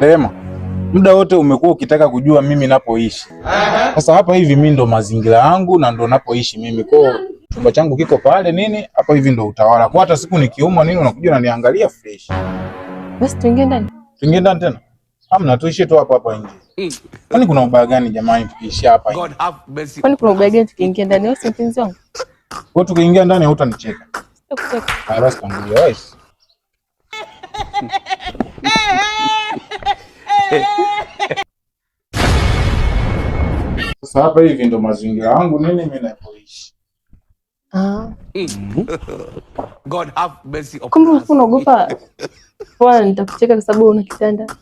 Neema, muda wote umekuwa ukitaka kujua mimi napoishi. Sasa hapa hivi mimi ndo mazingira yangu na ndo napoishi mimi. Kwa chumba changu kiko pale nini? Hapa hivi ndo utawala. Kwa hata siku nikiumwa nini unakuja unaniangalia fresh. Basi tuingie ndani. Tuingie ndani tena? Hamna, tuishie tu hapa hapa nje. Kwani kuna ubaya gani jamani tukiishi hapa nje? Kwani kuna ubaya gani tukiingia ndani? Wewe si mpenzi wangu? Kwa tukiingia ndani hautanicheka. Sitakucheka. Haya basi tangulia wewe. Sasa hapa hivi ndo mazingira yangu nini mimi napoishi. God have mercy upon us. Kumbe unaogopa kwa nitakucheka kwa sababu una kitanda.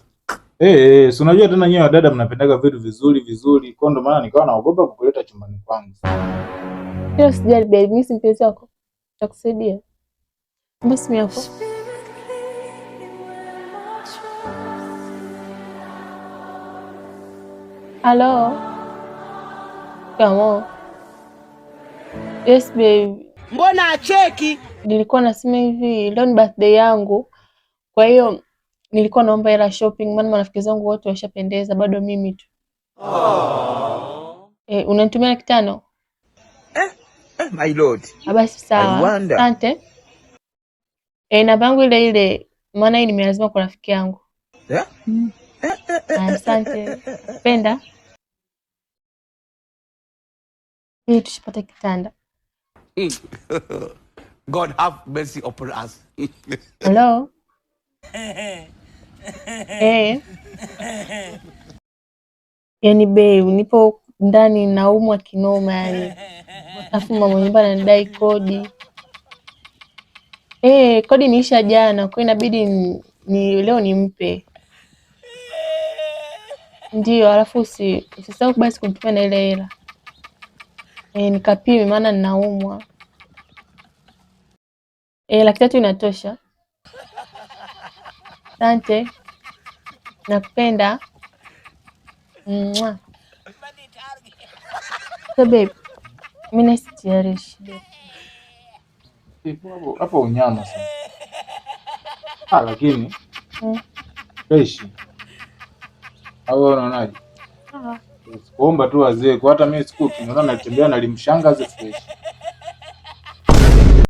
Si unajua tena nyewe wadada mnapendaga vitu vizuri vizuri. Kwa ndo maana nikawa naogopa kukuleta chumbani kwangu. Hiyo sijali baby, mimi si mpenzi wako. Nitakusaidia. Basi mimi hapo. Hello. Kamo. Yes baby. Mbona acheki? Nilikuwa nasema hivi, leo ni birthday yangu. Kwa hiyo nilikuwa naomba hela shopping maana marafiki zangu wote washapendeza bado mimi tu. Unanitumia laki tano? My lord. Basi sawa. Asante. Namba yangu ile ile maana hii nimelazima kwa rafiki yangu. Asante. Penda. Hii tushipata kitanda. God have mercy upon us. Hello. Yani babe, nipo ndani naumwa kinoma yani. Alafu mama nyumba anadai kodi. Kodi niisha jana, kwa inabidi ni leo nimpe. Ndio, alafu usisahau basi kunitumia na ile hela. Nikapime maana ninaumwa. Laki tatu inatosha. Asante. Nakupenda. So babe, mimi nasitiarishi. Hapo unyama sana. Lakini fresh. Au unaonaje? Kuomba tu wazee, kwa hata mimi siku kinaona natembea na limshangaze fresh.